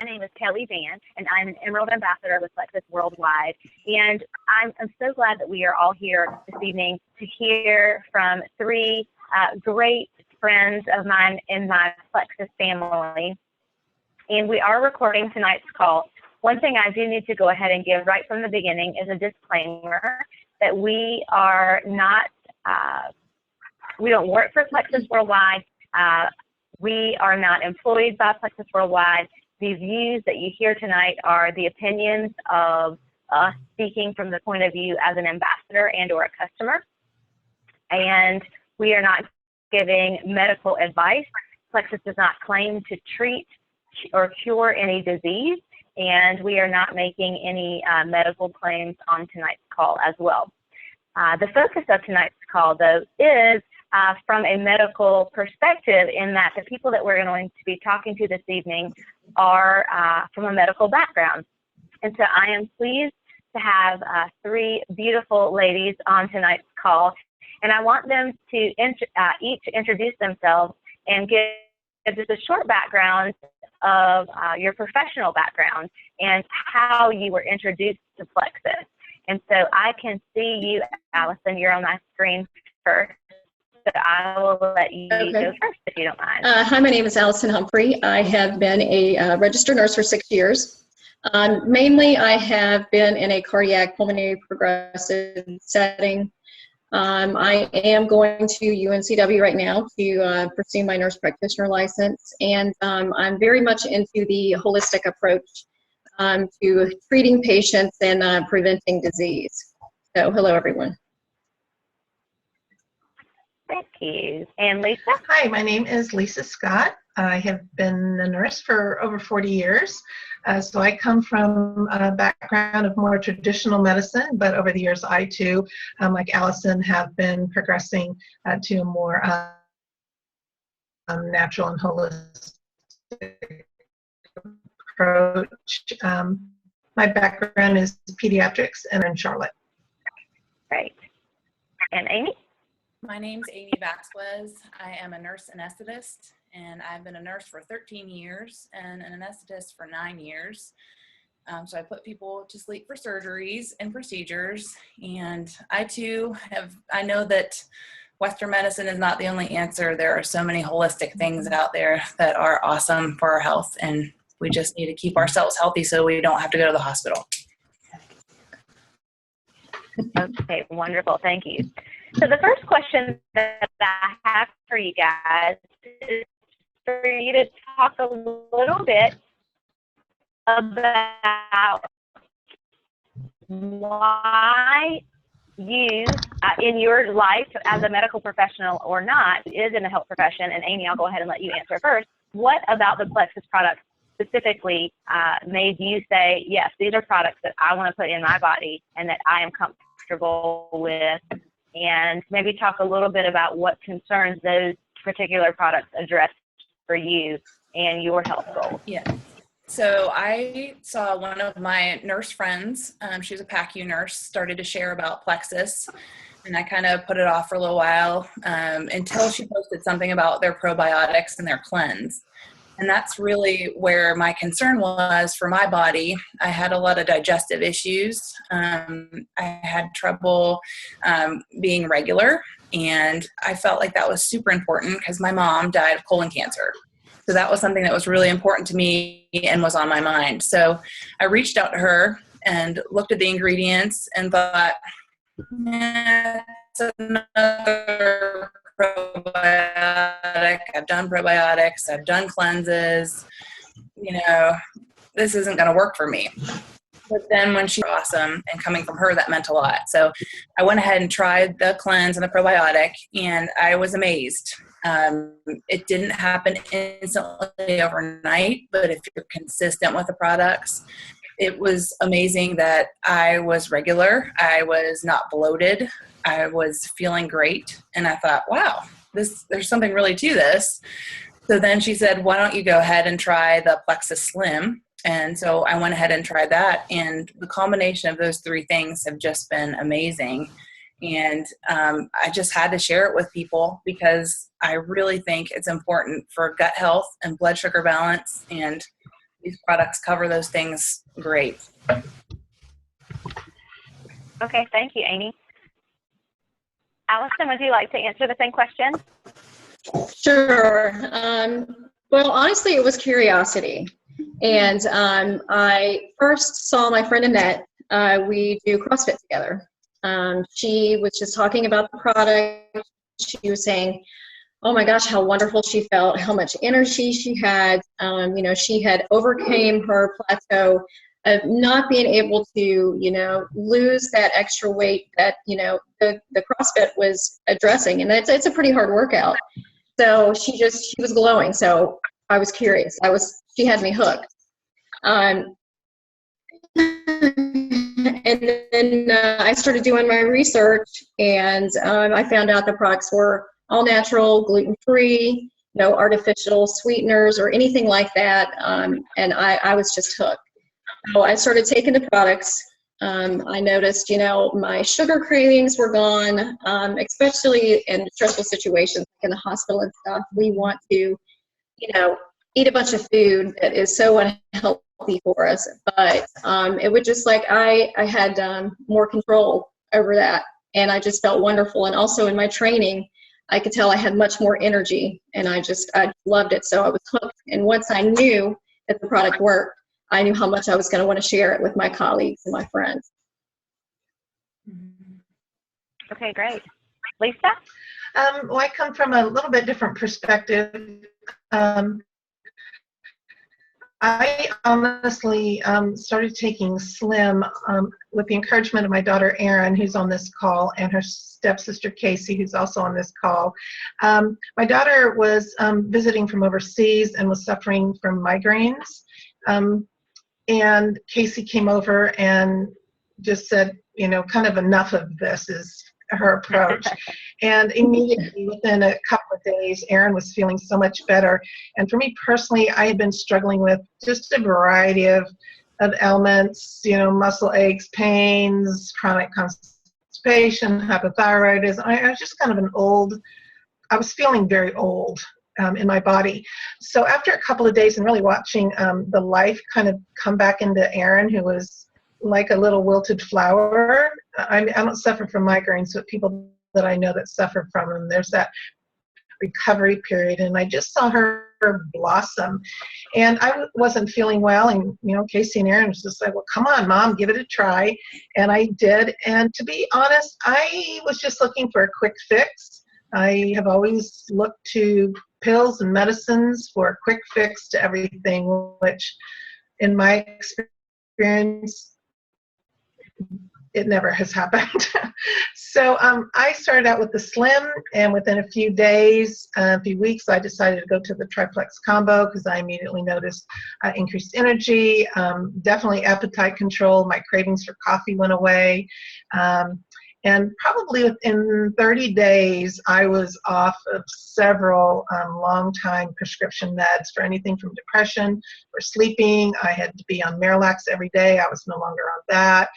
name is Kelly Van, and I'm an Emerald Ambassador with Plexus Worldwide. And I'm so glad that we are all here this evening to hear from three great friends of mine in my Plexus family. And we are recording tonight's call. One thing I do need to go ahead and give right from the beginning is a disclaimer that we are not, we don't work for Plexus Worldwide. We are not employed by Plexus Worldwide. The views that you hear tonight are the opinions of us speaking from the point of view as an ambassador and or a customer. And we are not giving medical advice. Plexus does not claim to treat or cure any disease, and we are not making any medical claims on tonight's call as well. The focus of tonight's call, though, is from a medical perspective, in that the people that we're going to be talking to this evening are from a medical background. And so I am pleased to have three beautiful ladies on tonight's call, and I want them to each introduce themselves and give just a short background of your professional background and how you were introduced to Plexus. And so I can see you, Allison, you're on my screen first. So I will let you go first if you don't mind. Hi, my name is Allison Humphrey. I have been a registered nurse for 6 years. Mainly, I have been in a cardiac pulmonary progressive setting. I am going to UNCW right now to pursue my nurse practitioner license, and I'm very much into the holistic approach to treating patients and preventing disease. So, hello, everyone. Thank you. And Lisa? Hi, my name is Lisa Scott. I have been a nurse for over 40 years. So I come from a background of more traditional medicine, but over the years I too, like Allison, have been progressing to a more natural and holistic approach. My background is pediatrics and in Charlotte. Great. And Amy? My name's Amy Baxwez. I am a nurse anesthetist, and I've been a nurse for 13 years and an anesthetist for 9 years. So I put people to sleep for surgeries and procedures, and I know that Western medicine is not the only answer. There are so many holistic things out there that are awesome for our health, and we just need to keep ourselves healthy so we don't have to go to the hospital. Okay, wonderful. Thank you. So the first question that I have for you guys is for you to talk a little bit about why you, in your life as a medical professional or not, is in the health profession, and Amy, I'll go ahead and let you answer first. What about the Plexus products specifically made you say, yes, these are products that I want to put in my body and that I am comfortable with? And maybe talk a little bit about what concerns those particular products address for you and your health goals. Yeah. So I saw one of my nurse friends, she was a PACU nurse, started to share about Plexus, and I kind of put it off for a little while until she posted something about their probiotics and their cleanse. And that's really where my concern was for my body. I had a lot of digestive issues. I had trouble being regular, and I felt like that was super important because my mom died of colon cancer. So that was something that was really important to me and was on my mind. So I reached out to her and looked at the ingredients and thought, it's another probiotic. I've done probiotics. I've done cleanses. This isn't going to work for me. But then when she was awesome, and coming from her, that meant a lot. So I went ahead and tried the cleanse and the probiotic, and I was amazed. It didn't happen instantly overnight, but if you're consistent with the products, it was amazing that I was regular. I was not bloated. I was feeling great. And I thought, wow, there's something really to this. So then she said, why don't you go ahead and try the Plexus Slim? And so I went ahead and tried that. And the combination of those three things have just been amazing. And I just had to share it with people because I really think it's important for gut health and blood sugar balance and these products cover those things great. Okay, thank you, Amy. Allison, would you like to answer the same question? Sure. Well, honestly, it was curiosity. And I first saw my friend Annette. We do CrossFit together. She was just talking about the product. She was saying, oh my gosh, how wonderful she felt, how much energy she had. You know, she had overcame her plateau of not being able to, you know, lose that extra weight that, you know, the CrossFit was addressing. And it's a pretty hard workout. So she was glowing. So I was curious. She had me hooked. And then I started doing my research, and I found out the products were all natural, gluten-free, no artificial sweeteners or anything like that. And I was just hooked. So I started taking the products. I noticed, you know, my sugar cravings were gone, especially in stressful situations like in the hospital and stuff. We want to, you know, eat a bunch of food that is so unhealthy for us. But it would just like, I had more control over that, and I just felt wonderful. And also in my training, I could tell I had much more energy, and I loved it. So I was hooked. And once I knew that the product worked, I knew how much I was going to want to share it with my colleagues and my friends. Okay, great. Lisa? Well, I come from a little bit different perspective. I honestly started taking Slim with the encouragement of my daughter Erin, who's on this call, and her stepsister Casey, who's also on this call. My daughter was visiting from overseas and was suffering from migraines. And Casey came over and just said, you know, kind of enough of this is her approach. And immediately within a couple of days, Erin was feeling so much better. And for me personally, I had been struggling with just a variety of ailments, you know, muscle aches, pains, chronic constipation, hypothyroidism. I was just kind of I was feeling very old in my body. So after a couple of days and really watching the life kind of come back into Erin, who was like a little wilted flower. I don't suffer from migraines, but people that I know that suffer from them, there's that recovery period, and I just saw her blossom. And I wasn't feeling well, and you know, Casey and Erin was just like, well, come on, Mom, give it a try. And I did. And to be honest, I was just looking for a quick fix. I have always looked to pills and medicines for a quick fix to everything, which in my experience, it never has happened. So I started out with the Slim, and within a few days, a few weeks, I decided to go to the Triplex combo because I immediately noticed increased energy, definitely appetite control. My cravings for coffee went away. And probably within 30 days, I was off of several long-time prescription meds for anything from depression or sleeping. I had to be on Miralax every day. I was no longer on that.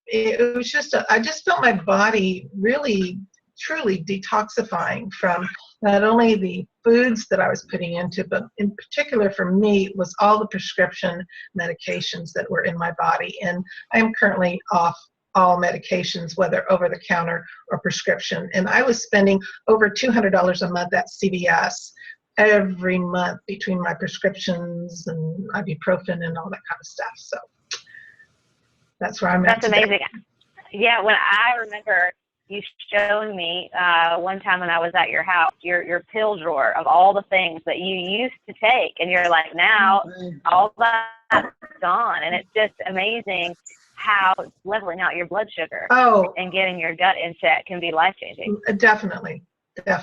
It was just, I just felt my body really, truly detoxifying from not only the foods that I was putting into, but in particular for me was all the prescription medications that were in my body. And I am currently off all medications, whether over the counter or prescription. And I was spending over $200 a month at CVS every month between my prescriptions and ibuprofen and all that kind of stuff. So that's where I'm at. That's amazing. Yeah, when I remember you showing me one time when I was at your house, your pill drawer of all the things that you used to take, and you're like, now all that's gone. And it's just amazing how leveling out your blood sugar and getting your gut in check can be life-changing. Definitely, yeah.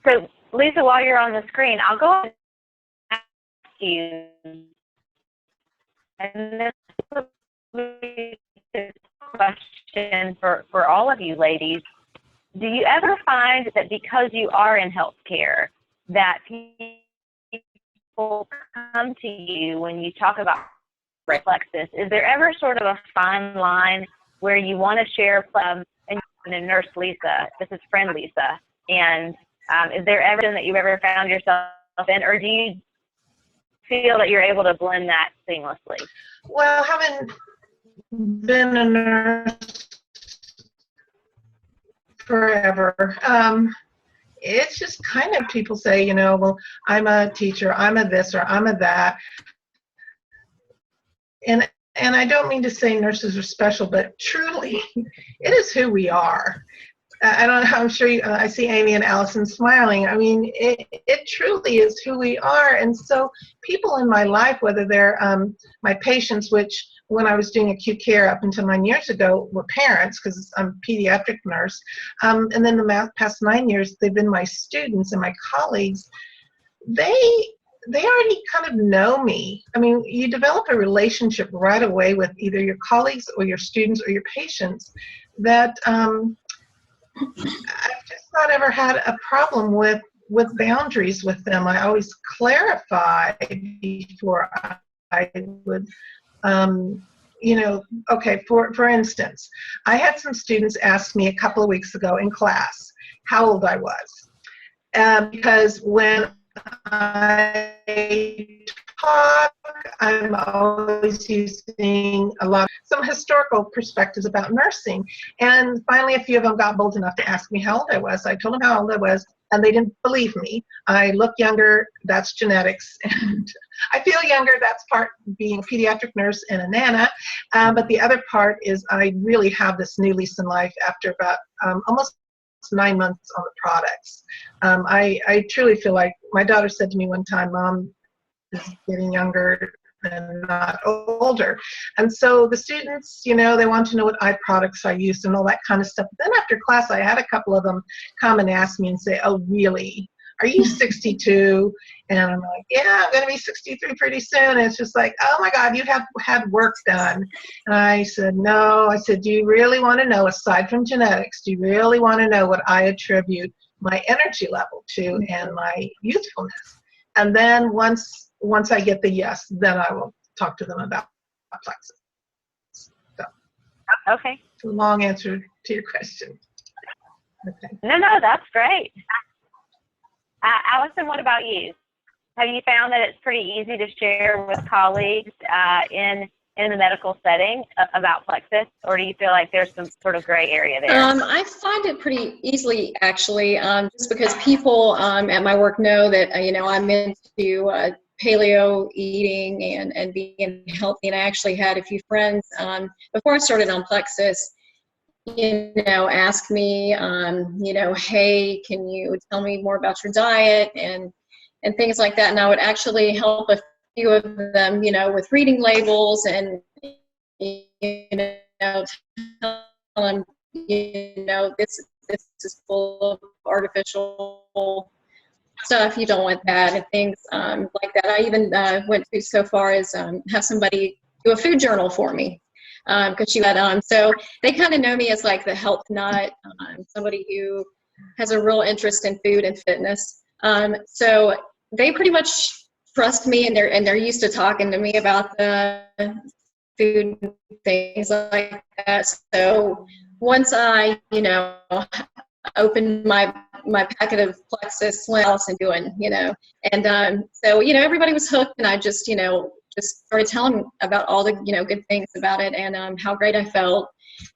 So, Lisa, while you're on the screen, I'll go and ask you, and this is a question for all of you ladies. Do you ever find that because you are in healthcare that people come to you when you talk about Plexus? Is there ever sort of a fine line where you want to share and nurse Lisa, this is friend Lisa, and Is there ever that you've ever found yourself in, or do you feel that you're able to blend that seamlessly? Well, having been a nurse forever, it's just kind of people say, well, I'm a teacher, I'm a this, or I'm a that. And I don't mean to say nurses are special, but truly, it is who we are. I don't know, I'm sure I see Amy and Allison smiling. I mean, it truly is who we are. And so people in my life, whether they're my patients, which when I was doing acute care up until 9 years ago were parents, because I'm a pediatric nurse, and then the past 9 years, they've been my students and my colleagues. They already kind of know me. I mean, you develop a relationship right away with either your colleagues or your students or your patients that I've just not ever had a problem with boundaries with them. I always clarify before I would, okay, for instance, I had some students ask me a couple of weeks ago in class how old I was. Because when I talk, I'm always using some historical perspectives about nursing. And finally, a few of them got bold enough to ask me how old I was. I told them how old I was, and they didn't believe me. I look younger, that's genetics. And I feel younger, that's part being a pediatric nurse and a nana. But the other part is I really have this new lease in life after about almost 9 months on the products. I truly feel like my daughter said to me one time, Mom is getting younger and not older. And so the students, they want to know what eye products I used and all that kind of stuff. Then after class, I had a couple of them come and ask me and say, oh, really? Are you 62? And I'm like, yeah, I'm going to be 63 pretty soon. And it's just like, oh my God, you have had work done. And I said, no. I said, do you really want to know, aside from genetics, do you really want to know what I attribute my energy level to and my youthfulness? And then once I get the yes, then I will talk to them about plexus. So, Okay. long answer to your question. Okay. No, that's great. Allison, what about you? Have you found that it's pretty easy to share with colleagues in the medical setting about plexus, or do you feel like there's some sort of gray area there? I find it pretty easily, actually, just because people at my work know that, I'm into paleo eating and being healthy, and I actually had a few friends before I started on plexus, ask me, hey, can you tell me more about your diet and things like that. And I would actually help a few of them, with reading labels and, tell them, this is full of artificial stuff. You don't want that, and things like that. I even went to so far as have somebody do a food journal for me. Because she had so they kind of know me as like the health nut, somebody who has a real interest in food and fitness. So they pretty much trust me, and they're used to talking to me about the food, things like that. So once I open my packet of plexus else and doing, and so everybody was hooked, and I just just started telling them about all the good things about it, and how great I felt.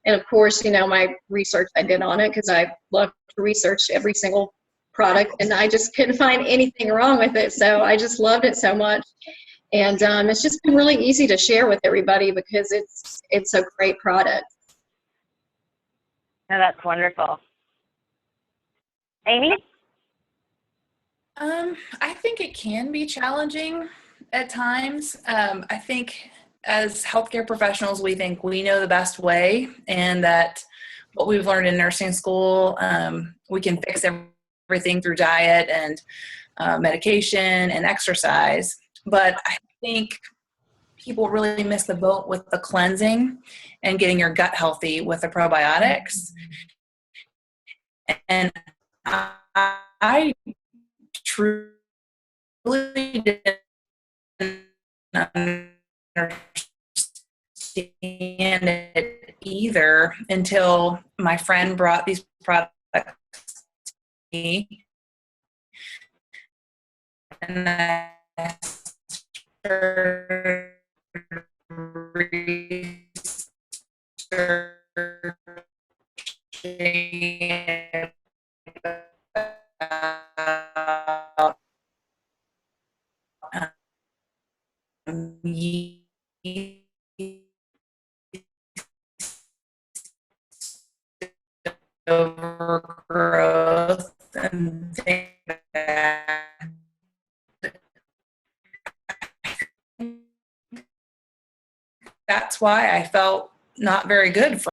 And of course, my research I did on it, because I love to research every single product, and I just couldn't find anything wrong with it. So I just loved it so much, and it's just been really easy to share with everybody because it's a great product. No, that's wonderful. Amy? I think it can be challenging at times. I think as healthcare professionals, we think we know the best way, and that what we've learned in nursing school, we can fix everything through diet and medication and exercise. But I think people really miss the boat with the cleansing and getting your gut healthy with the probiotics. And I truly didn't understand it either until my friend brought these products to me, and I started researching about yeast overgrowth and things like that. That's why I felt not very good for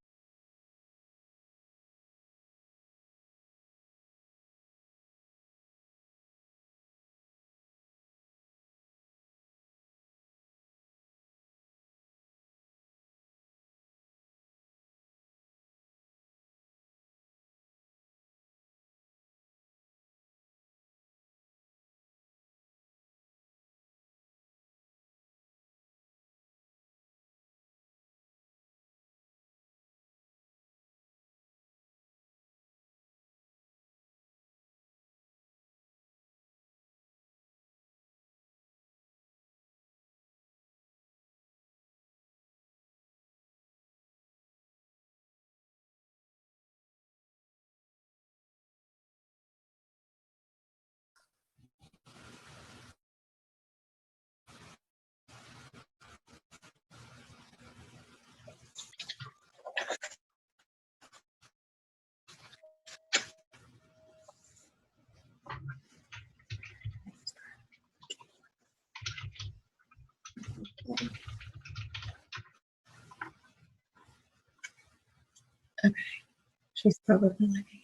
She's probably looking.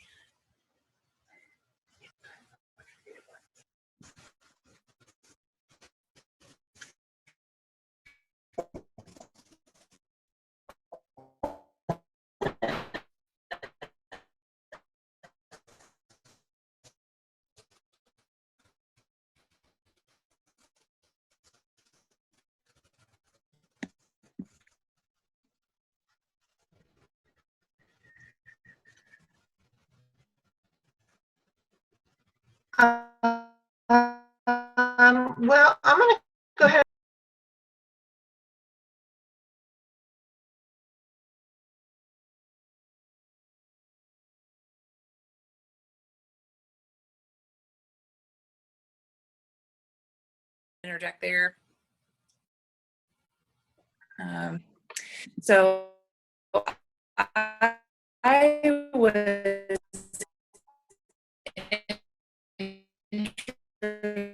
Well, I'm going to go ahead. interject there. So I was interested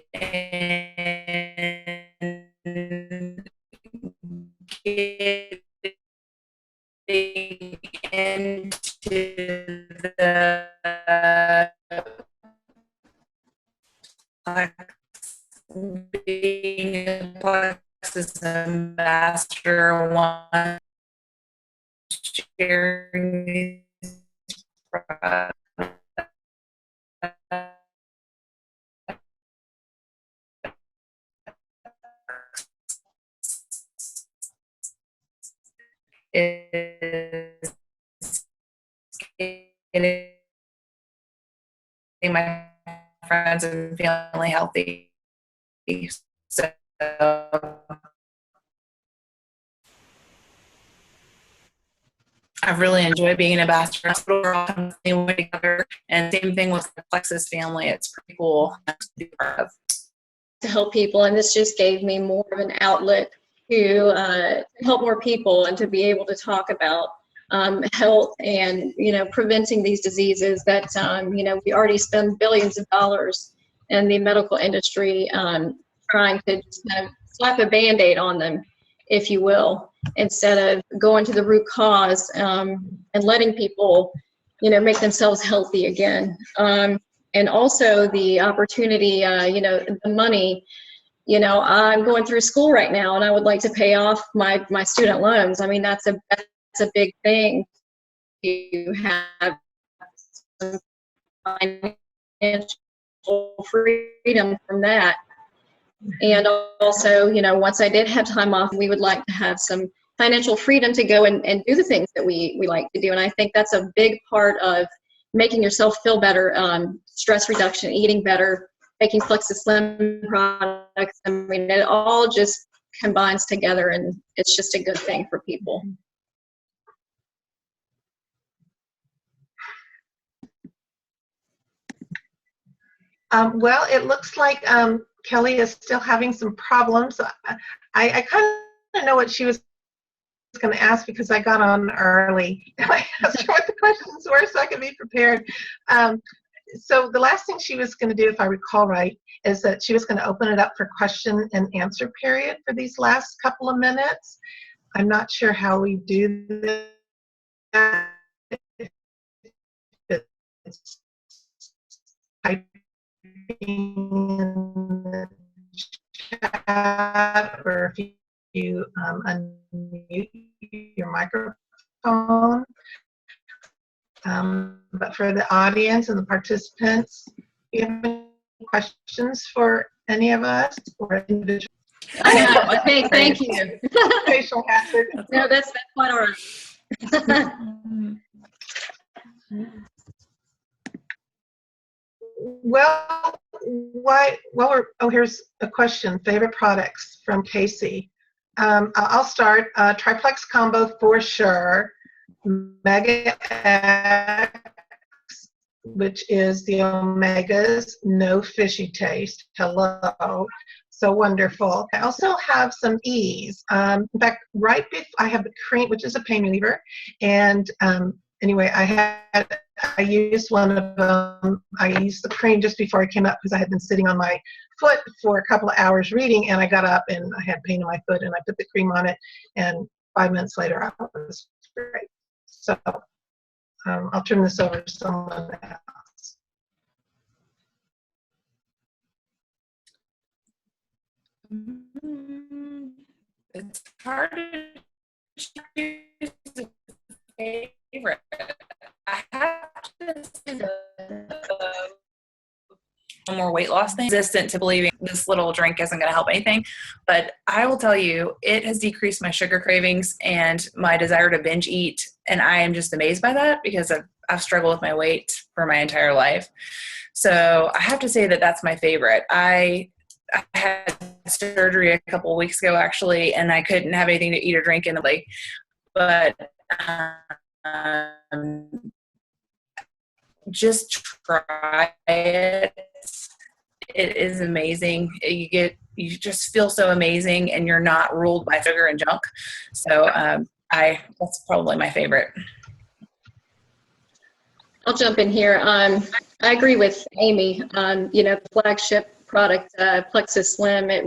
in getting into the being a Plexus ambassador, one sharing these products is getting my friends and feeling healthy. So I've really enjoyed being an ambassador. We're all coming together, and same thing with the Plexus family. It's pretty cool to be part of. To help people, and this just gave me more of an outlet to help more people and to be able to talk about health and preventing these diseases that we already spend billions of dollars in the medical industry trying to just kind of slap a band-aid on them, if you will, instead of going to the root cause and letting people make themselves healthy again. And also the opportunity, the money. I'm going through school right now, and I would like to pay off my student loans. I mean, that's a big thing. You have some financial freedom from that. And also, once I did have time off, we would like to have some financial freedom to go and do the things that we like to do. And I think that's a big part of making yourself feel better, stress reduction, eating better, making Plexus Slim products. I mean, it all just combines together, and it's just a good thing for people. Well, it looks like Kelly is still having some problems. I kind of know what she was going to ask because I got on early. I asked her what the questions were so I could be prepared. So the last thing she was going to do, if I recall right, is that she was going to open it up for question and answer period for these last couple of minutes. I'm not sure how we do that. It's typing in the chat, or if you unmute your microphone. But for the audience and the participants, do you have any questions for any of us or individuals? Okay, thank you. Facial hazard. No, that's quite all right. Well, here's a question. Favorite products from Casey. I'll start. Triplex Combo for sure. Mega X, which is the omegas, no fishy taste. Hello. So wonderful. I also have some E's. In fact, right before I have the cream, which is a pain reliever, and anyway, I used one of them. I used the cream just before I came up because I had been sitting on my foot for a couple of hours reading, and I got up and I had pain in my foot, and I put the cream on it, and 5 minutes later I was great. So I'll turn this over to someone else. It's hard to choose a favorite. I have to say more weight loss thing. Resistant to believing this little drink isn't going to help anything, but I will tell you, it has decreased my sugar cravings and my desire to binge eat, and I am just amazed by that because I've struggled with my weight for my entire life. So I have to say that that's my favorite. I had surgery a couple of weeks ago, actually, and I couldn't have anything to eat or drink in the day, but just try it. It is amazing. You just feel so amazing, and you're not ruled by sugar and junk. So that's probably my favorite. I'll jump in here. I agree with Amy. The flagship product, Plexus Slim, it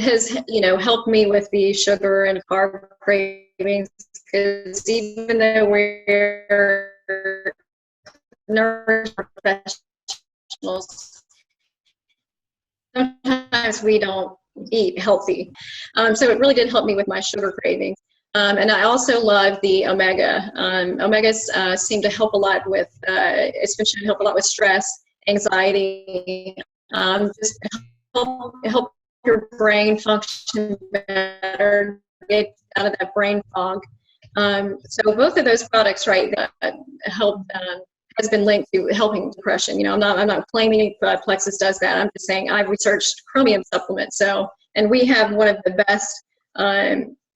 has, helped me with the sugar and carb cravings, because even though we're nurse professionals, sometimes we don't eat healthy. So it really did help me with my sugar cravings. And I also love the omega. Omegas seem to help a lot with, it's been shown to help a lot with stress, anxiety, just help your brain function better, get out of that brain fog. So both of those products, right, help, has been linked to helping depression. I'm not claiming Plexus does that. I'm just saying I've researched chromium supplements. And we have one of the best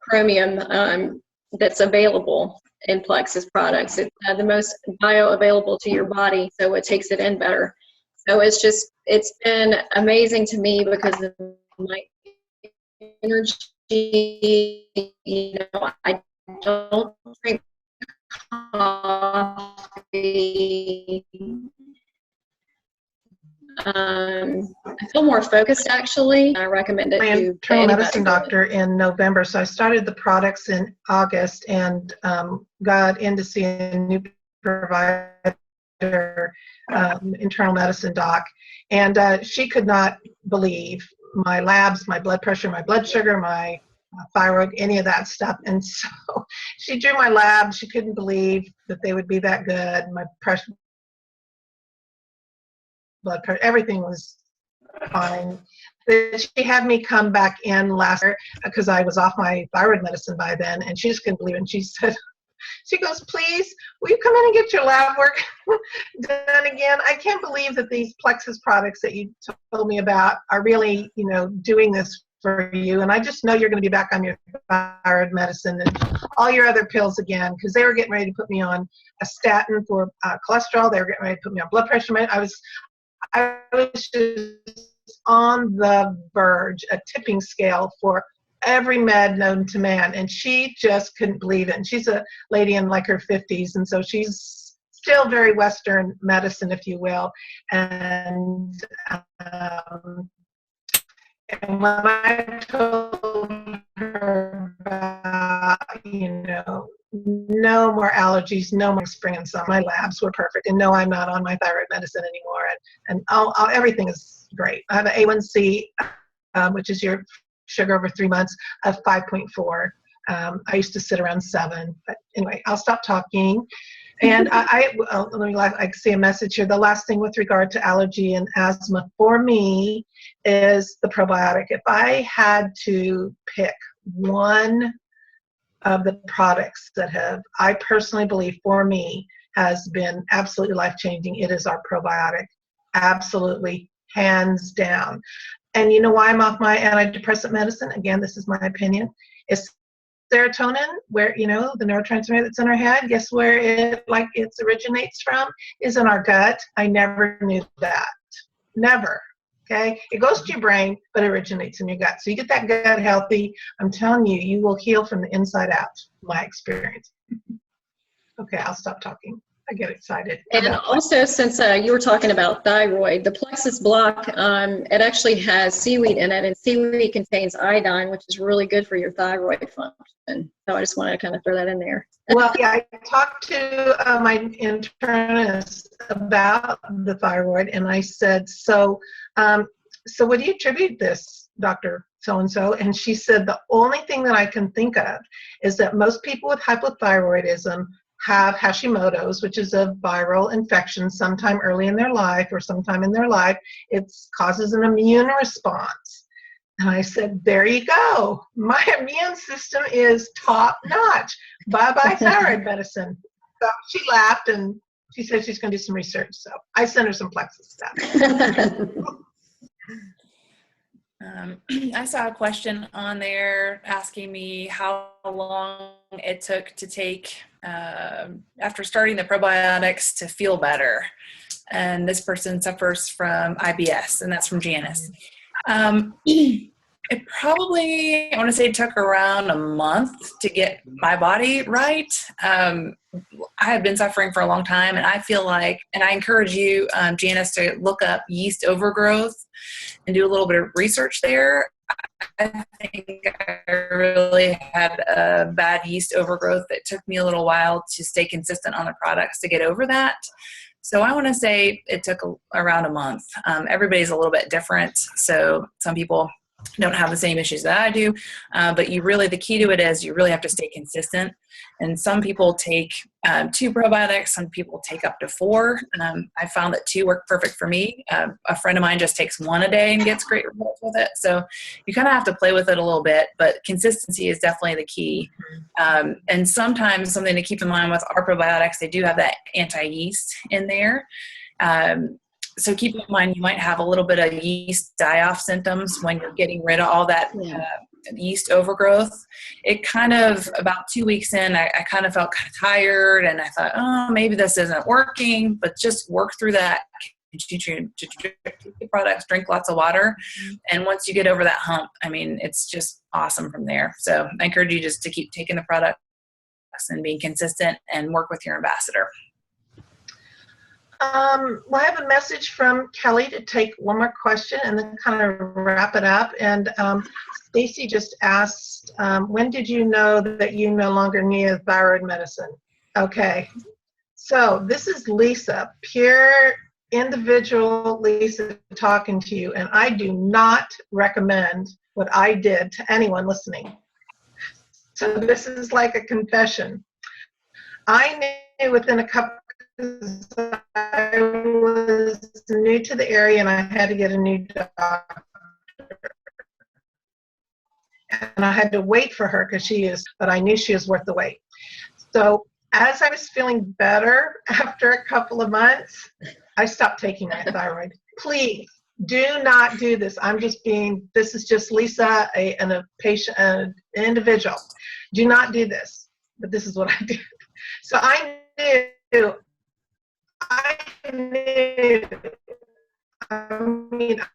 chromium that's available in Plexus products. It's the most bioavailable to your body, so it takes it in better. So it's been amazing to me because of my energy. I don't drink coffee. I feel more focused, actually. I recommend it to anybody. Internal medicine doctor in November, so I started the products in August and got in to see a new provider, internal medicine doc, and she could not believe my labs, my blood pressure, my blood sugar, my thyroid, any of that stuff. And so she drew my labs. She couldn't believe that they would be that good. My pressure, blood pressure, everything was fine. She had me come back in last year because I was off my thyroid medicine by then, and she just couldn't believe it. And she said, She goes, please, will you come in and get your lab work done again? I can't believe that these Plexus products that you told me about are really, doing this for you. And I just know you're going to be back on your thyroid medicine and all your other pills again, because they were getting ready to put me on a statin for cholesterol. They were getting ready to put me on blood pressure. I was just on the verge, a tipping scale for every med known to man, and she just couldn't believe it. And she's a lady in like her 50s, and so she's still very Western medicine, if you will. And when I told her about, no more allergies, no more spring and summer, my labs were perfect, and no, I'm not on my thyroid medicine anymore, and everything is great. I have an A1C, which is your sugar over 3 months, of 5.4. I used to sit around 7, but anyway, I'll stop talking. And I see a message here. The last thing with regard to allergy and asthma for me is the probiotic. If I had to pick one of the products that I personally believe for me has been absolutely life-changing, it is our probiotic. Absolutely, hands down. And you know why I'm off my antidepressant medicine? Again, this is my opinion. It's serotonin, where, the neurotransmitter that's in our head, guess where it originates from? Is in our gut. I never knew that. Never. Okay? It goes to your brain, but it originates in your gut. So you get that gut healthy, I'm telling you, you will heal from the inside out, my experience. Okay, I'll stop talking. I get excited. And also, since you were talking about thyroid, the Plexus block, it actually has seaweed in it, and seaweed contains iodine, which is really good for your thyroid function. So I just wanted to kind of throw that in there. Well, yeah, I talked to my internist about the thyroid, and I said, so what do you attribute this, Dr. So-and-so? And she said, the only thing that I can think of is that most people with hypothyroidism have Hashimoto's, which is a viral infection sometime early in their life or sometime in their life. It causes an immune response. And I said, there you go. My immune system is top notch. Bye-bye thyroid medicine. So she laughed and she said she's going to do some research. So I sent her some Plexus stuff. I saw a question on there asking me how long it took to take after starting the probiotics to feel better. And this person suffers from IBS, and that's from Janice. It probably, I want to say, took around a month to get my body right. I have been suffering for a long time, and I feel like, and I encourage you, Janice, to look up yeast overgrowth and do a little bit of research there. I think I really had a bad yeast overgrowth that took me a little while to stay consistent on the products to get over that. So I want to say it took around a month. Everybody's a little bit different. So some people don't have the same issues that I do, but the key to it is you really have to stay consistent. And some people take 2 probiotics, some people take up to 4. I found that 2 work perfect for me. A friend of mine just takes 1 a day and gets great results with it. So you kind of have to play with it a little bit, but consistency is definitely the key. And sometimes something to keep in mind with our probiotics, they do have that anti-yeast in there. So keep in mind, you might have a little bit of yeast die-off symptoms when you're getting rid of all that yeast overgrowth. It kind of, about 2 weeks in, I kind of felt kind of tired, and I thought, oh, maybe this isn't working, but just work through that. Continue to drink the products, drink lots of water. And once you get over that hump, I mean, it's just awesome from there. So I encourage you just to keep taking the products and being consistent and work with your ambassador. Well, I have a message from Kelly to take one more question and then kind of wrap it up. And Stacy just asked, when did you know that you no longer needed thyroid medicine? Okay, so this is Lisa, pure individual Lisa talking to you, and I do not recommend what I did to anyone listening. So this is like a confession. I knew within a couple, I was new to the area and I had to get a new doctor. And I had to wait for her because but I knew she was worth the wait. So as I was feeling better after a couple of months, I stopped taking my thyroid. Please do not do this. This is just Lisa, a patient, an individual. Do not do this. But this is what I did. So I knew,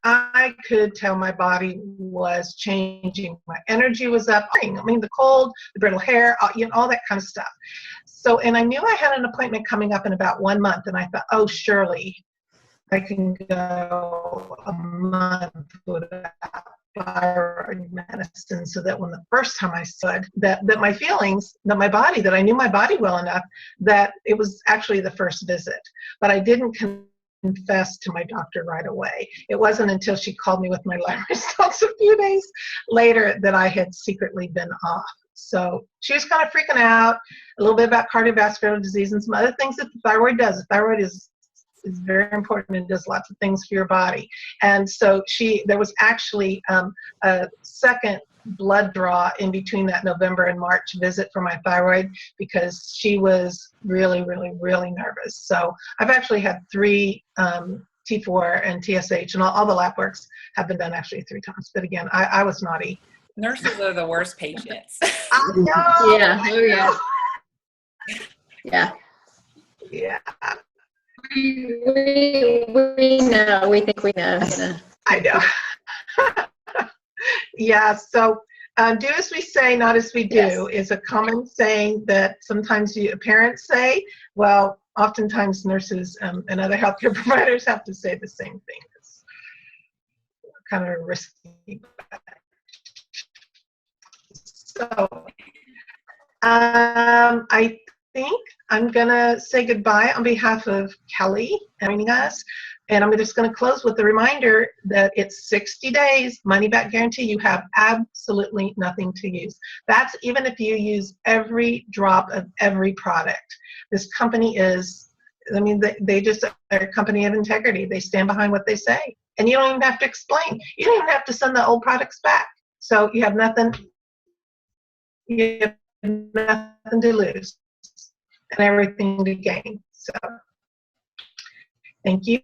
I could tell my body was changing. My energy was up. The cold, the brittle hair, all that kind of stuff. So, and I knew I had an appointment coming up in about 1 month, and I thought, oh, surely I can go a month without thyroid medicine, so that when the first time I said that my feelings, that my body, that I knew my body well enough, that it was actually the first visit. But I didn't confess to my doctor right away. It wasn't until she called me with my lab results a few days later that I had secretly been off. So she was kind of freaking out, a little bit about cardiovascular disease and some other things that the thyroid does. The thyroid is very important and does lots of things for your body. And so there was actually a second blood draw in between that November and March visit for my thyroid, because she was really, really, really nervous. So I've actually had 3 T4 and TSH, and all the lab works have been done actually 3 times. But again, I was naughty. Nurses are the worst patients. I know. Yeah. Oh, yeah. Yeah. Yeah. We know. We think we know. I know. Yeah. So do as we say, not as we do, Yes. is a common saying that sometimes parents say. Well, oftentimes nurses and other healthcare providers have to say the same thing. It's kind of risky. So I think I'm going to say goodbye on behalf of Kelly joining us. And I'm just going to close with a reminder that it's 60 days, money back guarantee. You have absolutely nothing to use. That's even if you use every drop of every product. This company is, they just are a company of integrity. They stand behind what they say. And you don't even have to explain. You don't even have to send the old products back. So you have nothing to lose and everything to gain. So thank you.